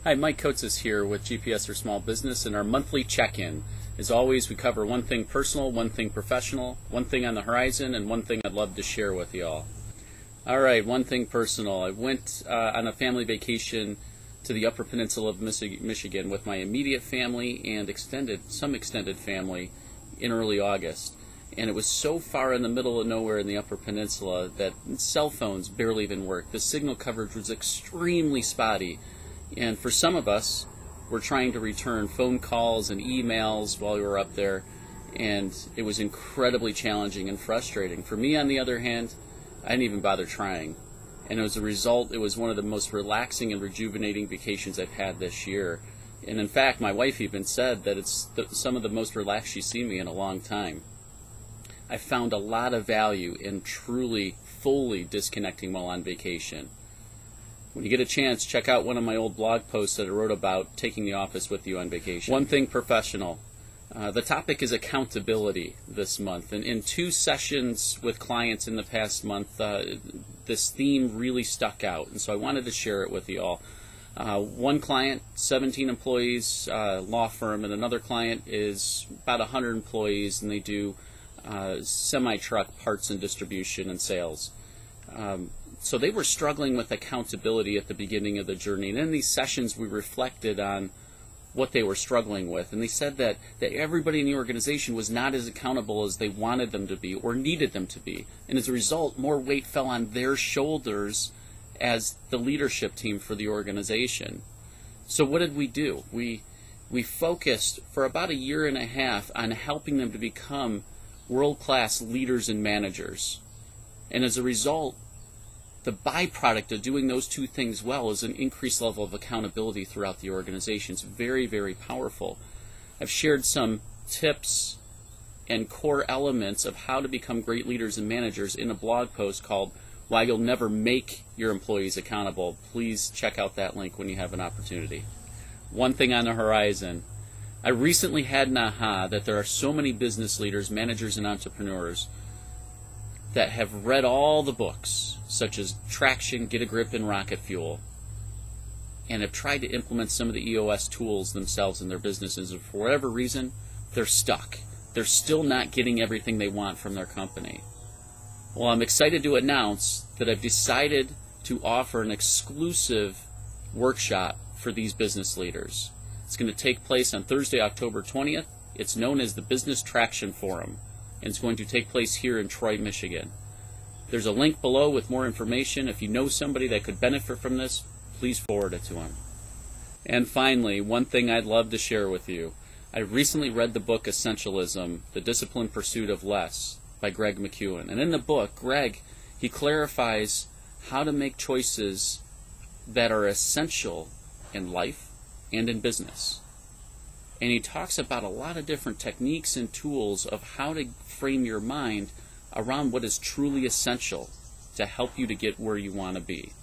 Hi, Mike Kotsis here with GPS for Small Business and our monthly check-in. As always, we cover one thing personal, one thing professional, one thing on the horizon, and one thing I'd love to share with you all. All right, one thing personal. I went on a family vacation to the Upper Peninsula of Michigan with my immediate family and some extended family in early August. And it was so far in the middle of nowhere in the Upper Peninsula that cell phones barely even worked. The signal coverage was extremely spotty. And for some of us, we're trying to return phone calls and emails while we were up there, and it was incredibly challenging and frustrating. For me, on the other hand, I didn't even bother trying. And as a result, it was one of the most relaxing and rejuvenating vacations I've had this year. And in fact, my wife even said that it's some of the most relaxed she's seen me in a long time. I found a lot of value in truly, fully disconnecting while on vacation. When you get a chance, check out one of my old blog posts that I wrote about taking the office with you on vacation. One thing professional. The topic is accountability this month. And in 2 sessions with clients in the past month, this theme really stuck out. And so I wanted to share it with you all. One client, 17 employees, law firm, and another client is about 100 employees, and they do semi-truck parts and distribution and sales. So they were struggling with accountability at the beginning of the journey. And in these sessions, we reflected on what they were struggling with. And they said that everybody in the organization was not as accountable as they wanted them to be or needed them to be. And as a result, more weight fell on their shoulders as the leadership team for the organization. So what did we do? We focused for about 1.5 years on helping them to become world-class leaders and managers. And as a result, the byproduct of doing those 2 things well is an increased level of accountability throughout the organization. It's very, very powerful. I've shared some tips and core elements of how to become great leaders and managers in a blog post called Why You'll Never Make Your Employees Accountable. Please check out that link when you have an opportunity. One thing on the horizon. I recently had an aha that there are so many business leaders, managers, and entrepreneurs that have read all the books, such as Traction, Get a Grip, and Rocket Fuel, and have tried to implement some of the EOS tools themselves in their businesses, and for whatever reason, they're stuck. They're still not getting everything they want from their company. Well, I'm excited to announce that I've decided to offer an exclusive workshop for these business leaders. It's going to take place on Thursday, October 20th. It's known as the Business Traction Forum, and it's going to take place here in Troy, Michigan. There's a link below with more information. If you know somebody that could benefit from this, please forward it to them. And finally, one thing I'd love to share with you. I recently read the book Essentialism, The Disciplined Pursuit of Less by Greg McKeown. And in the book, Greg, he clarifies how to make choices that are essential in life and in business. And he talks about a lot of different techniques and tools of how to frame your mind around what is truly essential to help you to get where you want to be.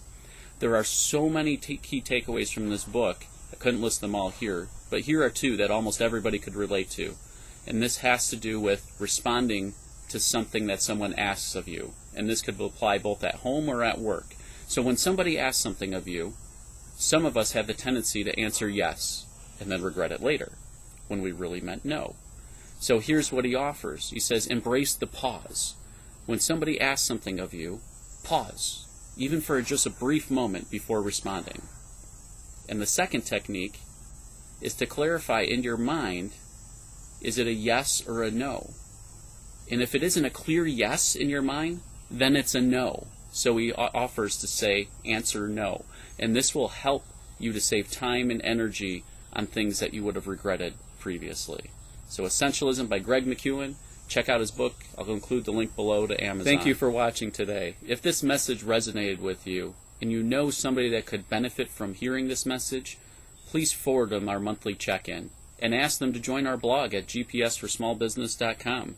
There are so many key takeaways from this book. I couldn't list them all here, but here are 2 that almost everybody could relate to. And this has to do with responding to something that someone asks of you. And this could apply both at home or at work. So when somebody asks something of you, some of us have the tendency to answer yes and then regret it later when we really meant no. So here's what he offers. He says, embrace the pause. When somebody asks something of you, pause, even for just a brief moment before responding. And the second technique is to clarify in your mind, is it a yes or a no? And if it isn't a clear yes in your mind, then it's a no. So he offers to say, answer no. And this will help you to save time and energy on things that you would have regretted previously. So Essentialism by Greg McKeown. Check out his book. I'll include the link below to Amazon. Thank you for watching today. If this message resonated with you and you know somebody that could benefit from hearing this message, please forward them our monthly check-in and ask them to join our blog at gpsforsmallbusiness.com.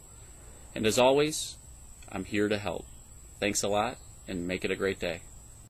And as always, I'm here to help. Thanks a lot and make it a great day.